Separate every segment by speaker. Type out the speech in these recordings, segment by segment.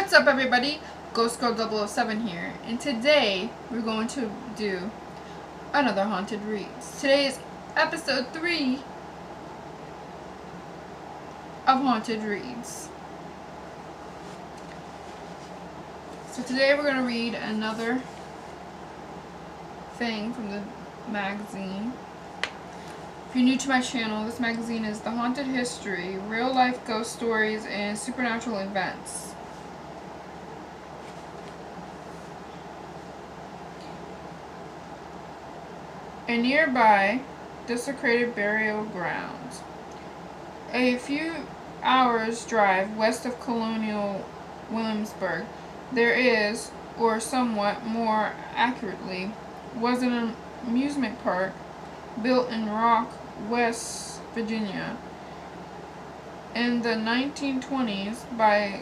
Speaker 1: What's up, everybody? Ghost Girl 007 here, and today we're going to do another Haunted Reads. Today is episode 3 of Haunted Reads. So today we're going to read another thing from the magazine. If you're new to my channel, this magazine is The Haunted History, Real Life Ghost Stories, and Supernatural Events. A nearby desecrated burial ground. A few hours' drive west of Colonial Williamsburg, there is, or somewhat more accurately, was an amusement park built in Rock, West Virginia, in the 1920s by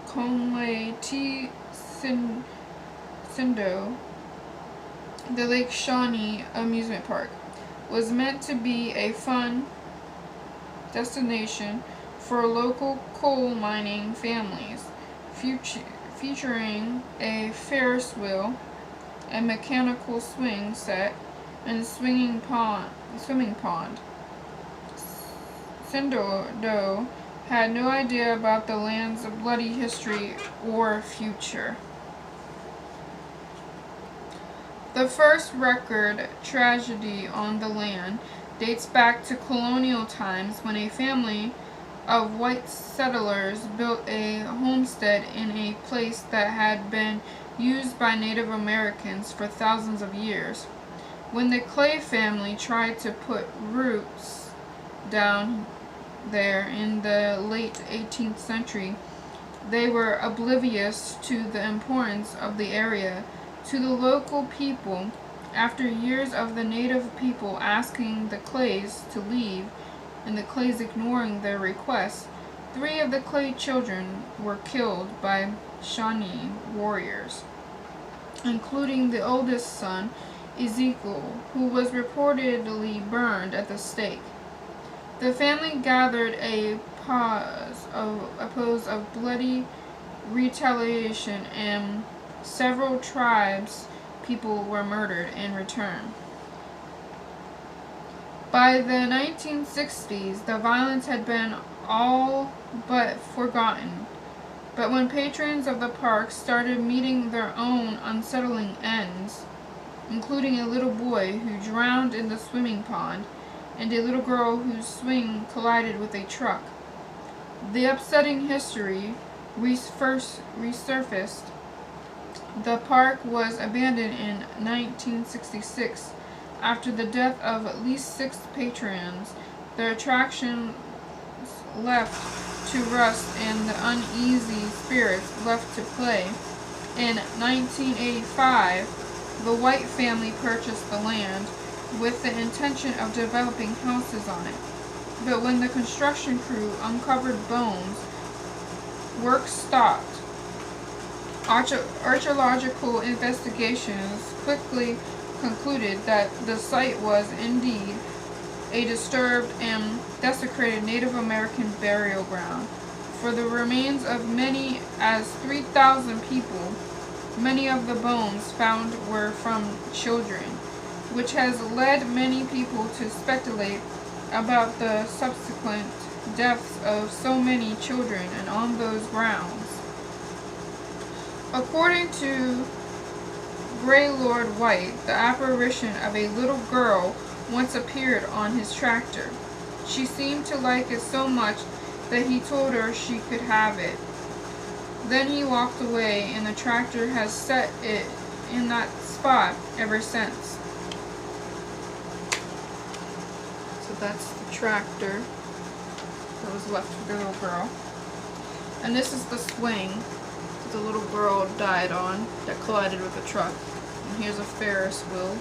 Speaker 1: Conley T. Sindo. The Lake Shawnee Amusement Park was meant to be a fun destination for local coal mining families, featuring a Ferris wheel, a mechanical swing set, and swimming pond. Sindo had no idea about the land's bloody history or future. The first record tragedy on the land dates back to colonial times when a family of white settlers built a homestead in a place that had been used by Native Americans for thousands of years. When the Clay family tried to put roots down there in the late 18th century, they were oblivious to the importance of the area to the local people. After years of the native people asking the Clays to leave and the Clays ignoring their requests, 3 of the Clay children were killed by Shawnee warriors, including the oldest son, Ezekiel, who was reportedly burned at the stake. The family gathered a pause of bloody retaliation, and several tribes people were murdered in return. By the 1960s, the violence had been all but forgotten. But when patrons of the park started meeting their own unsettling ends, including a little boy who drowned in the swimming pond and a little girl whose swing collided with a truck, the upsetting history resurfaced. The park was abandoned in 1966 after the death of at least 6 patrons. The attractions left to rust and the uneasy spirits left to play. In 1985, the White family purchased the land with the intention of developing houses on it. But when the construction crew uncovered bones, work stopped. Archaeological investigations quickly concluded that the site was indeed a disturbed and desecrated Native American burial ground for the remains of many as 3,000 people. Many of the bones found were from children, which has led many people to speculate about the subsequent deaths of so many children and on those grounds. According to Gaylord White, the apparition of a little girl once appeared on his tractor. She seemed to like it so much that he told her she could have it. Then he walked away, and the tractor has set it in that spot ever since. So that's the tractor that was left for the little girl. And this is the swing the little girl died on that collided with a truck. And here's a Ferris wheel.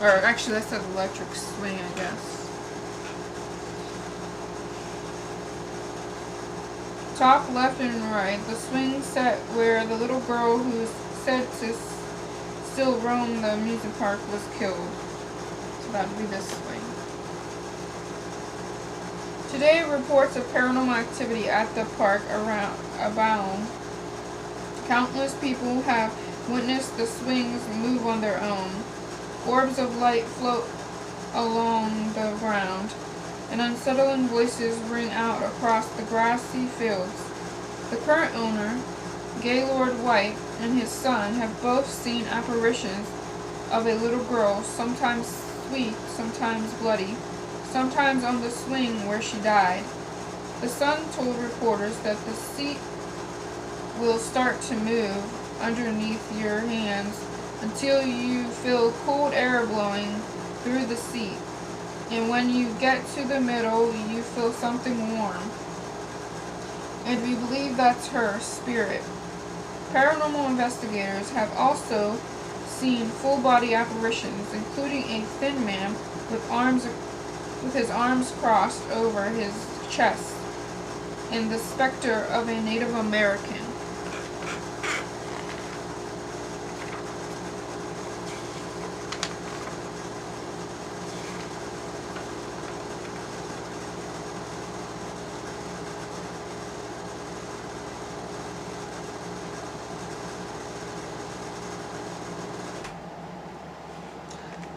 Speaker 1: Or actually that's an electric swing, I guess. Top left and right, the swing set where the little girl who is said to still roam the amusement park was killed. So that would be this swing. Today, reports of paranormal activity at the park abound. Countless people have witnessed the swings move on their own. Orbs of light float along the ground, and unsettling voices ring out across the grassy fields. The current owner, Gaylord White, and his son have both seen apparitions of a little girl, sometimes sweet, sometimes bloody, sometimes on the swing where she died. The son told reporters that the seat will start to move underneath your hands until you feel cold air blowing through the seat, and when you get to the middle, you feel something warm. And we believe that's her spirit. Paranormal investigators have also seen full-body apparitions, including a thin man with his arms crossed over his chest, and the specter of a Native American.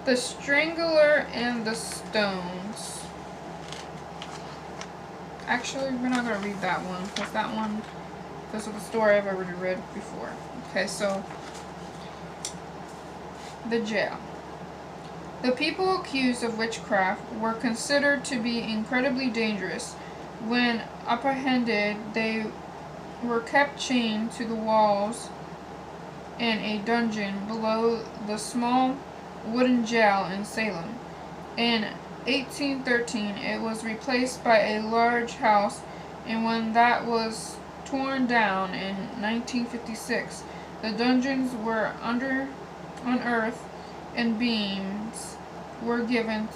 Speaker 1: The Strangler and the Stones. Actually, we're not going to read that one, because this is a story I've already read before. Okay, so, the jail. The people accused of witchcraft were considered to be incredibly dangerous. When apprehended, they were kept chained to the walls in a dungeon below the small wooden jail in Salem. In 1813, it was replaced by a large house, and when that was torn down in 1956, the dungeons were unearthed and beams were given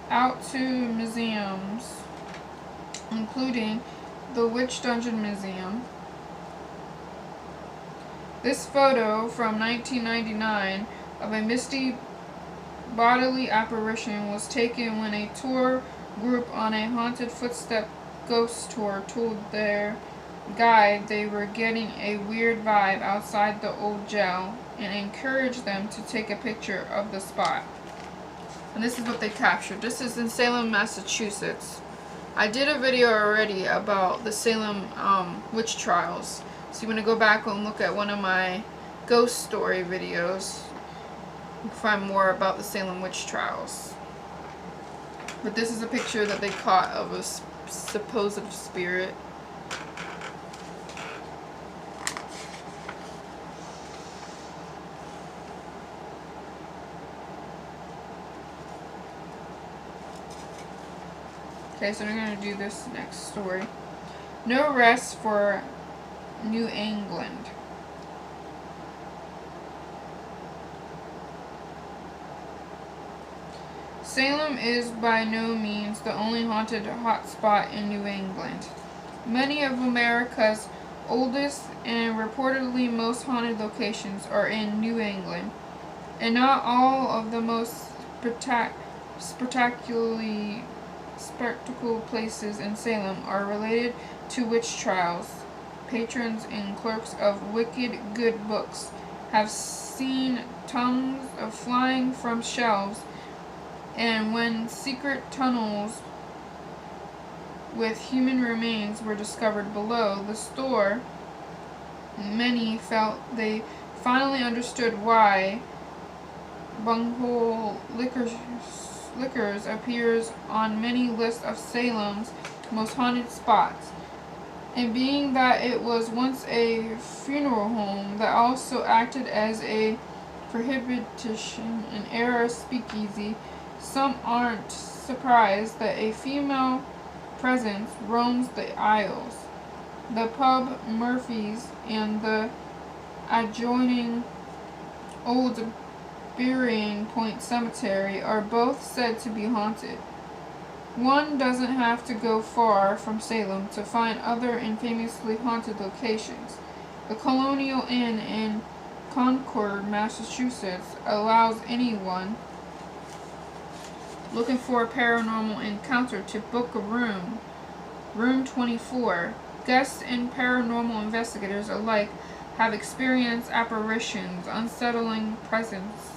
Speaker 1: out to museums, including the Witch Dungeon Museum. This photo from 1999 of a misty bodily apparition was taken when a tour group on a haunted footstep ghost tour told their guide they were getting a weird vibe outside the old jail and encouraged them to take a picture of the spot. And this is what they captured. This is in Salem, Massachusetts. I did a video already about the Salem witch trials. So you want to go back and look at one of my ghost story videos. You can find more about the Salem witch trials. But this is a picture that they caught of a supposed spirit. Okay, so we're going to do this next story. No rest for New England. Salem is by no means the only haunted hotspot in New England. Many of America's oldest and reportedly most haunted locations are in New England, and not all of the most spectacular places in Salem are related to witch trials. Patrons and clerks of wicked good books have seen tongues of flying from shelves, and when secret tunnels with human remains were discovered below the store, many felt they finally understood why bunghole liquors appears on many lists of Salem's most haunted spots. And being that it was once a funeral home that also acted as a prohibition and era speakeasy, some aren't surprised that a female presence roams the aisles. The pub Murphy's and the adjoining old Burying Point Cemetery are both said to be haunted. One doesn't have to go far from Salem to find other infamously haunted locations. The Colonial Inn in Concord, Massachusetts, allows anyone looking for a paranormal encounter to book a room Room 24. Guests and paranormal investigators alike have experienced apparitions, unsettling presence,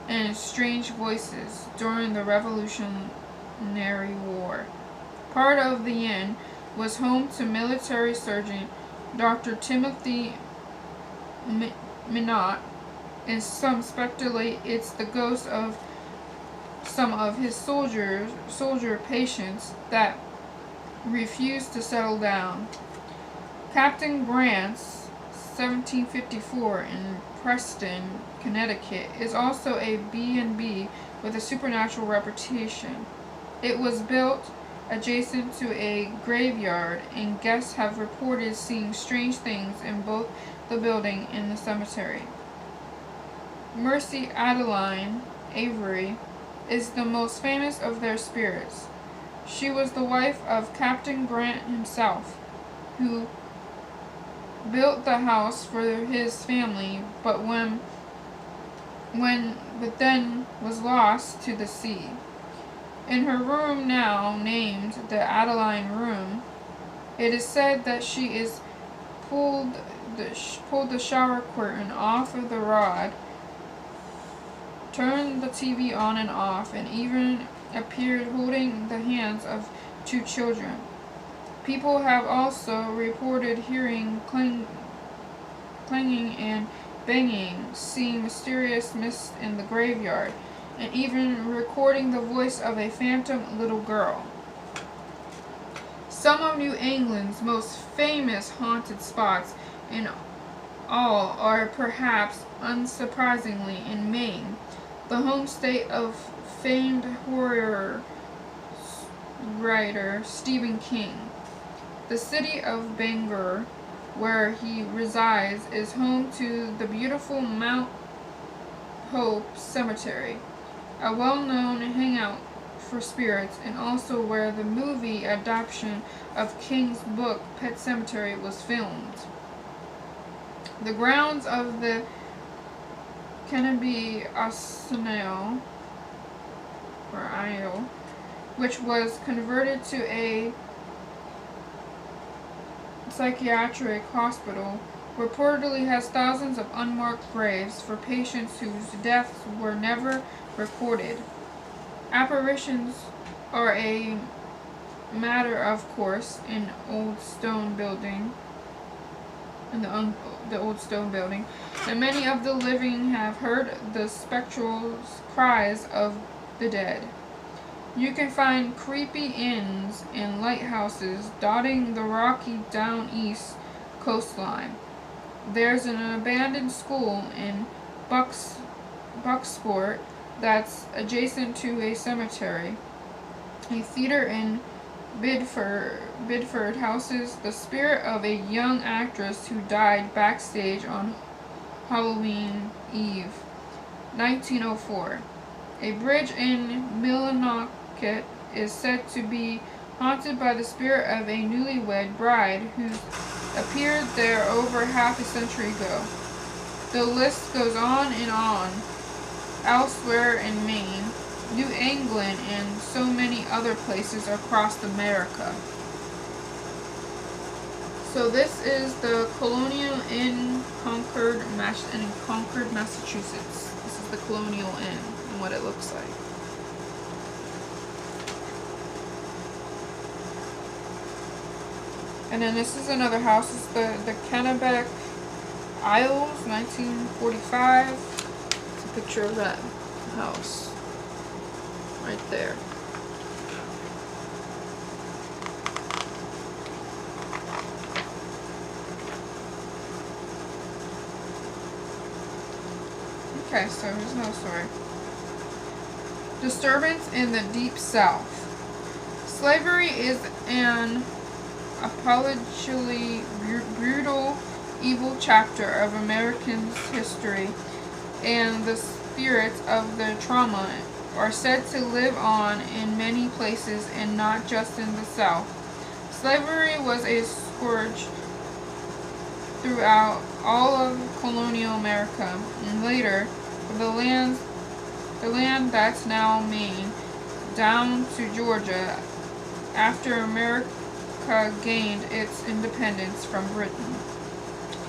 Speaker 1: and strange voices during the Revolutionary War. Part of the inn was home to military surgeon Dr. Timothy Minot, and some speculate it's the ghost of some of his soldier patients that refused to settle down. Captain Grant's 1754 in Preston, Connecticut, is also a B&B with a supernatural reputation. It was built adjacent to a graveyard, and guests have reported seeing strange things in both the building and the cemetery. Mercy Adeline Avery is the most famous of their spirits. She was the wife of Captain Grant himself, who built the house for his family, but then was lost to the sea. In her room now named the Adeline Room, it is said that she is pulled the shower curtain off of the rod, turned the TV on and off, and even appeared holding the hands of two children. People have also reported hearing clanging and banging, seeing mysterious mist in the graveyard, and even recording the voice of a phantom little girl. Some of New England's most famous haunted spots in all are perhaps unsurprisingly in Maine, the home state of famed horror writer Stephen King. The city of Bangor, where he resides, is home to the beautiful Mount Hope Cemetery, a well-known hangout for spirits, and also where the movie adaptation of King's book Pet Sematary was filmed. The grounds of the Kenneby Arsenal, or Isle, which was converted to a psychiatric hospital, reportedly has thousands of unmarked graves for patients whose deaths were never recorded. Apparitions are a matter of course in old stone building, the old stone building, and many of the living have heard the spectral cries of the dead. You can find creepy inns and lighthouses dotting the rocky down east coastline. There's an abandoned school in Bucksport that's adjacent to a cemetery. A theater in Bidford houses the spirit of a young actress who died backstage on Halloween Eve, 1904. A bridge in Millinocket is said to be haunted by the spirit of a newlywed bride who appeared there over half a century ago. The list goes on and on. Elsewhere in Maine, New England, and so many other places across America. So this is the Colonial in Concord, Massachusetts. This is the Colonial Inn and what it looks like. And then this is another house. It's the Kennebec Isles, 1945. It's a picture of that house right there. Okay, so here's another story. Disturbance in the Deep South. Slavery is an appallingly brutal, evil chapter of American history, and the spirits of the trauma are said to live on in many places and not just in the South. Slavery was a scourge throughout all of colonial America, and later the land that's now Maine down to Georgia, after America America gained its independence from Britain.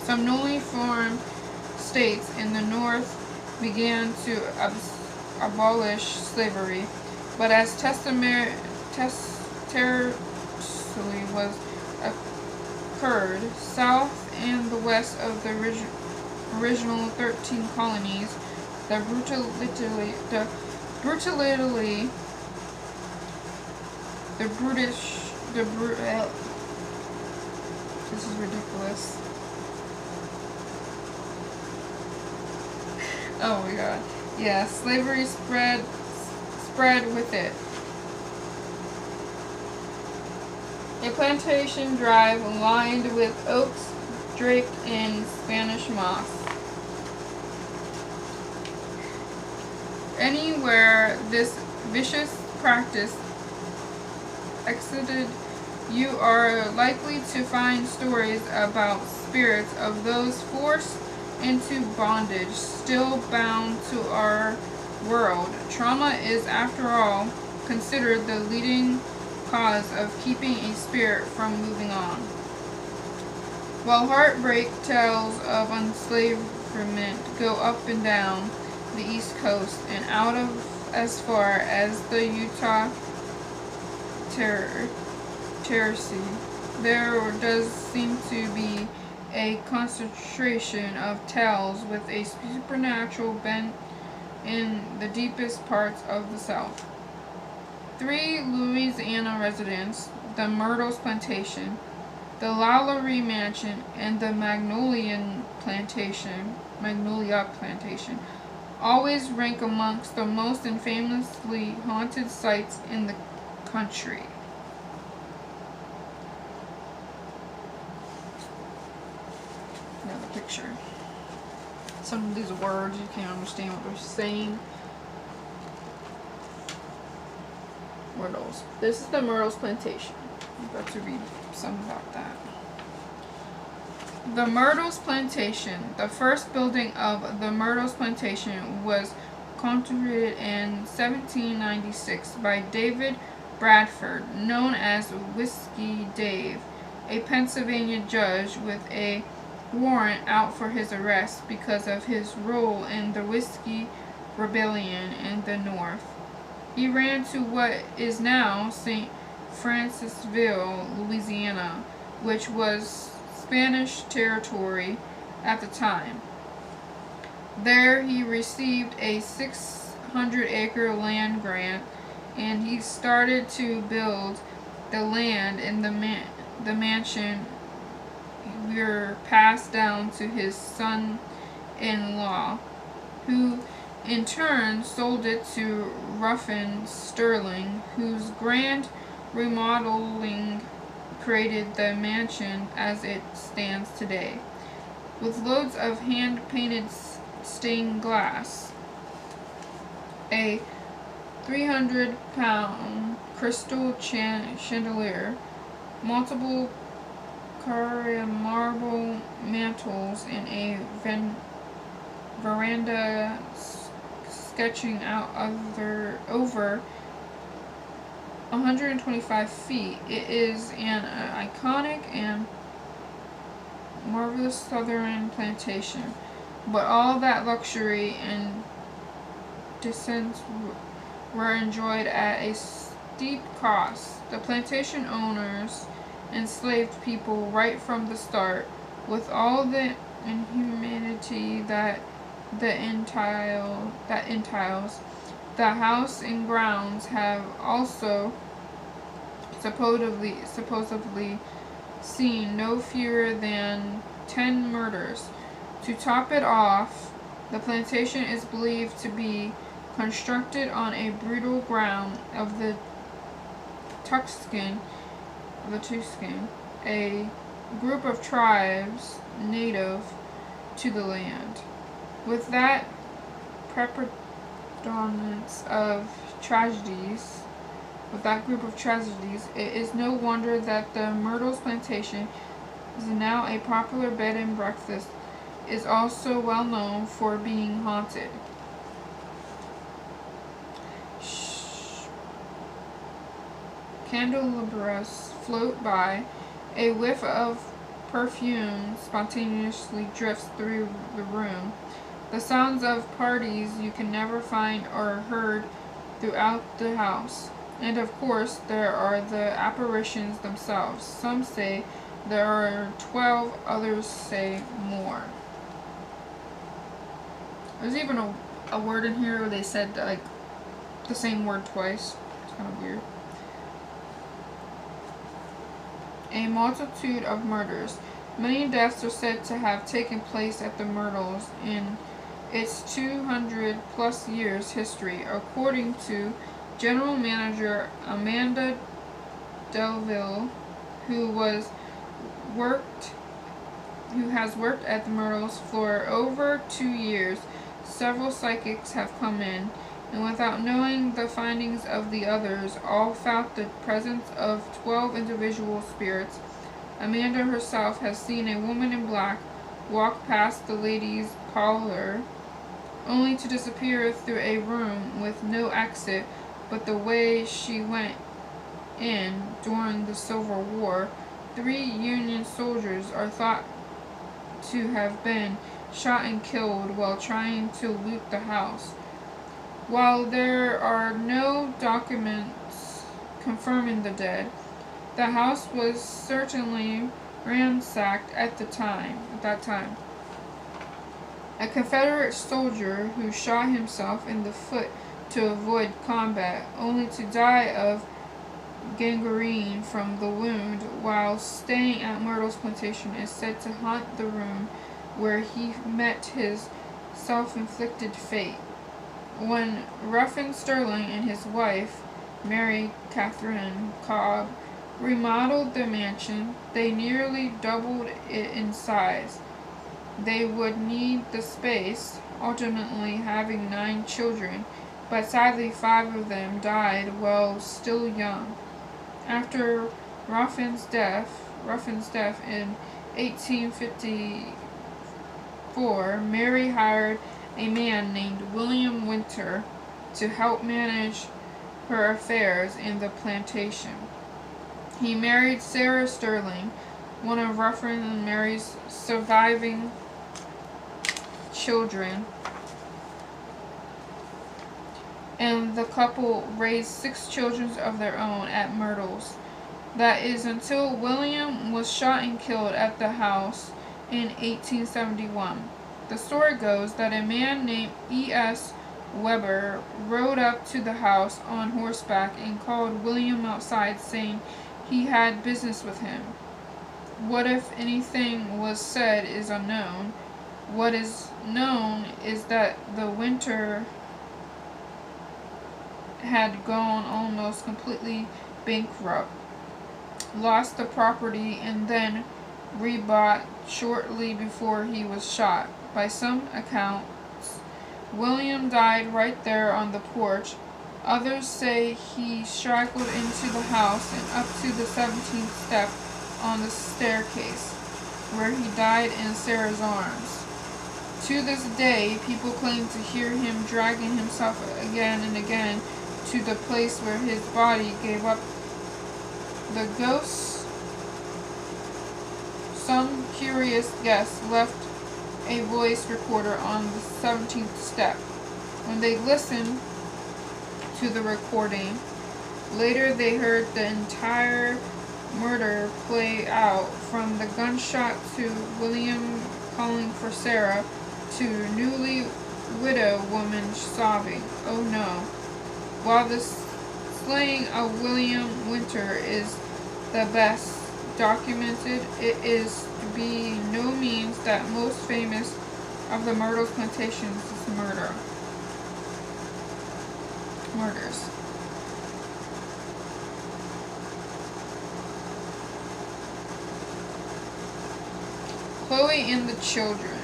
Speaker 1: Some newly formed states in the North began to abolish slavery, but as territory was occurred south and the west of the original 13 colonies, this is ridiculous. Oh my god. Yeah, slavery spread with it. A plantation drive lined with oaks draped in Spanish moss. Anywhere this vicious practice existed, you are likely to find stories about spirits of those forced into bondage, still bound to our world. Trauma is, after all, considered the leading cause of keeping a spirit from moving on. While heartbreak tales of enslavement go up and down the East Coast and out of as far as the Utah Territory, there does seem to be a concentration of tales with a supernatural bent in the deepest parts of the South. 3 Louisiana residents, the Myrtles Plantation, the Lalaurie Mansion, and the Magnolia Plantation, always rank amongst the most infamously haunted sites in the country. Another picture. Some of these words, you can't understand what they're saying. Myrtles. This is the Myrtles Plantation. I'm about to read some about that. The Myrtles Plantation. The first building of the Myrtles Plantation was constructed in 1796 by David Bradford, known as Whiskey Dave, a Pennsylvania judge with a warrant out for his arrest because of his role in the Whiskey Rebellion in the North. He ran to what is now St. Francisville, Louisiana, which was Spanish territory at the time. There he received a 600-acre land grant, and he started to build the land in the mansion were passed down to his son-in-law, who in turn sold it to Ruffin Sterling, whose grand remodeling created the mansion as it stands today, with loads of hand-painted stained glass, a 300-pound crystal chandelier, multiple Carrara marble mantles, and a veranda sketching out over 125 feet. It is an iconic and marvelous southern plantation, but all that luxury and decent were enjoyed at a steep cost. The plantation owners enslaved people right from the start, with all the inhumanity that entails. The house and grounds have also supposedly seen no fewer than 10 murders. To top it off, the plantation is believed to be constructed on a brutal ground of the Tuxcan, a group of tribes native to the land. With that preponderance of tragedies, it is no wonder that the Myrtles Plantation is now a popular bed and breakfast, is also well known for being haunted. Candelabras float by. A whiff of perfume spontaneously drifts through the room. The sounds of parties you can never find are heard throughout the house. And of course, there are the apparitions themselves. Some say there are 12, others say more. There's even a word in here where they said like the same word twice. It's kind of weird. A multitude of murders. Many deaths are said to have taken place at the Myrtles in its 200-plus years history, according to General Manager Amanda Delville, who has worked at the Myrtles for over 2 years. Several psychics have come in, and without knowing the findings of the others, all felt the presence of 12 individual spirits. Amanda herself has seen a woman in black walk past the ladies' parlor, only to disappear through a room with no exit but the way she went in during the Civil War. 3 Union soldiers are thought to have been shot and killed while trying to loot the house. While there are no documents confirming the dead, the house was certainly ransacked at that time. A Confederate soldier who shot himself in the foot to avoid combat, only to die of gangrene from the wound while staying at Myrtle's plantation, is said to haunt the room where he met his self-inflicted fate. When Ruffin Sterling and his wife, Mary Catherine Cobb, remodeled the mansion, they nearly doubled it in size. They would need the space, ultimately having 9 children, but sadly 5 of them died while still young. After Ruffin's death in 1854, Mary hired a man named William Winter to help manage her affairs in the plantation. He married Sarah Sterling, one of Ruffin and Mary's surviving children, and the couple raised 6 children of their own at Myrtles. That is until William was shot and killed at the house in 1871. The story goes that a man named E.S. Weber rode up to the house on horseback and called William outside, saying he had business with him. What, if anything, was said is unknown. What is known is that the winter had gone almost completely bankrupt, lost the property, and then rebought shortly before he was shot. By some accounts, William died right there on the porch. Others say he straggled into the house and up to the 17th step on the staircase, where he died in Sarah's arms. To this day, people claim to hear him dragging himself again and again to the place where his body gave up. The ghosts, some curious guests left a voice recorder on the 17th step. When they listened to the recording, later they heard the entire murder play out, from the gunshot to William calling for Sarah to newly widow woman sobbing, "Oh no." While the slaying of William Winter is the best documented, it is by no means the most famous of the Myrtles plantation's murders. Chloe and the Children.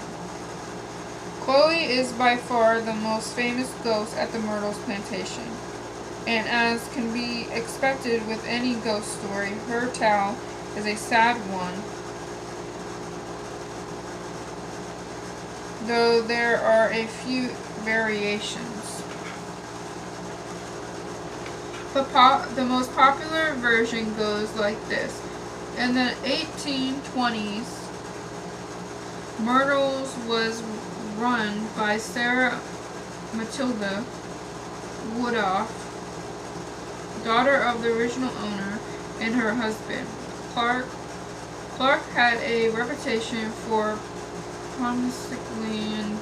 Speaker 1: Chloe is by far the most famous ghost at the Myrtles plantation, and as can be expected with any ghost story, her tale is a sad one, though there are a few variations. The most popular version goes like this. In the 1820s, Myrtles was run by Sarah Matilda Woodruff, daughter of the original owner, and her husband. Clark had a reputation for promiscuity and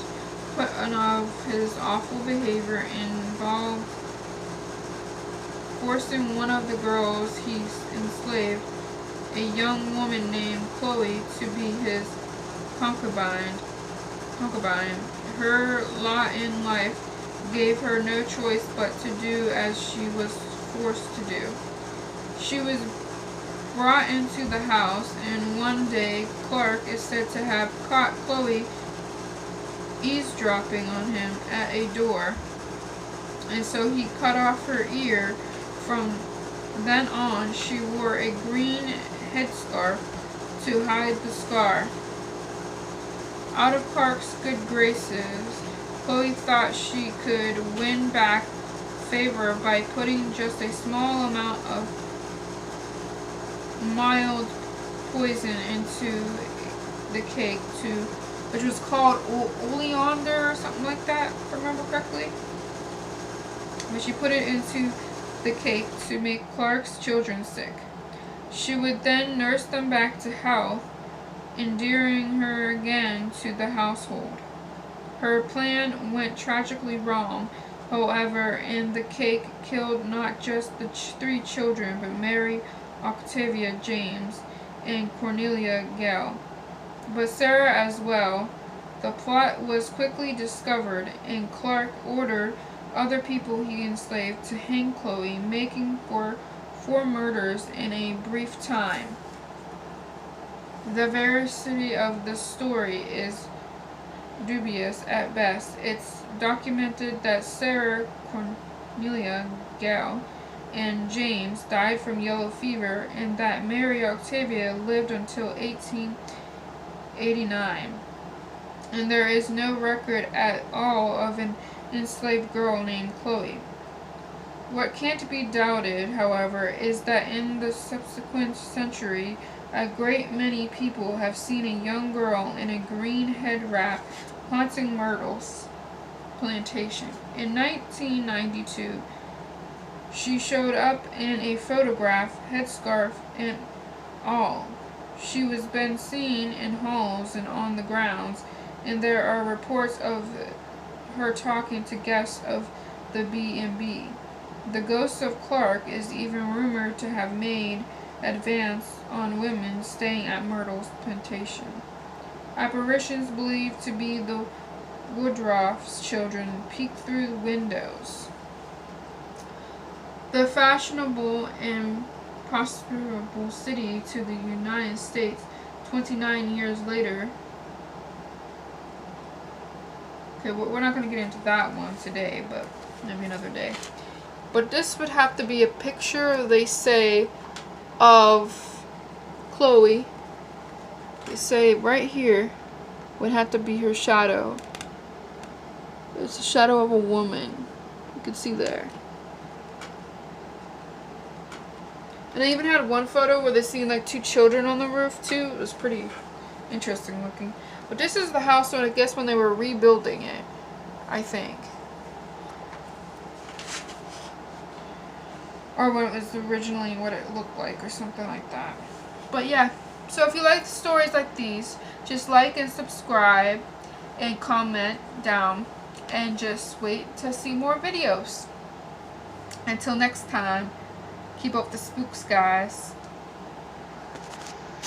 Speaker 1: putting off his awful behavior involved forcing one of the girls he enslaved, a young woman named Chloe, to be his concubine. Her lot in life gave her no choice but to do as she was forced to do. She was brought into the house, and one day Clark is said to have caught Chloe eavesdropping on him at a door, and so he cut off her ear. From then on, she wore a green headscarf to hide the scar. Out of Clark's good graces, Chloe thought she could win back favor by putting just a small amount of mild poison into the cake, which was called oleander or something like that, if I remember correctly. But she put it into the cake to make Clark's children sick. She would then nurse them back to health, endearing her again to the household. Her plan went tragically wrong, however, and the cake killed not just the 3 children, but Mary, Octavia, James, and Cornelia Gale, but Sarah as well. The plot was quickly discovered, and Clark ordered other people he enslaved to hang Chloe, making for 4 murders in a brief time. The veracity of the story is dubious at best. It's documented that Sarah, Cornelia Gale, and James died from yellow fever, and that Mary Octavia lived until 1889. And there is no record at all of an enslaved girl named Chloe. What can't be doubted, however, is that in the subsequent century, a great many people have seen a young girl in a green head wrap haunting Myrtle's plantation. In 1992, she showed up in a photograph, headscarf and all. She was been seen in halls and on the grounds, and there are reports of her talking to guests of the B&B. The ghost of Clark is even rumored to have made advance on women staying at Myrtle's plantation. Apparitions believed to be the Woodruff's children peek through the windows. The fashionable and prosperous city to the United States 29 years later. Okay, we're not going to get into that one today, but maybe another day. But this would have to be a picture, they say, of Chloe. They say right here would have to be her shadow. It's a shadow of a woman. You can see there. And I even had one photo where they seen like 2 children on the roof too. It was pretty interesting looking. But this is the house, I guess, when they were rebuilding it, I think. Or when it was originally what it looked like or something like that. But yeah, so if you like stories like these, just like and subscribe and comment down and just wait to see more videos. Until next time, keep up the spooks, guys.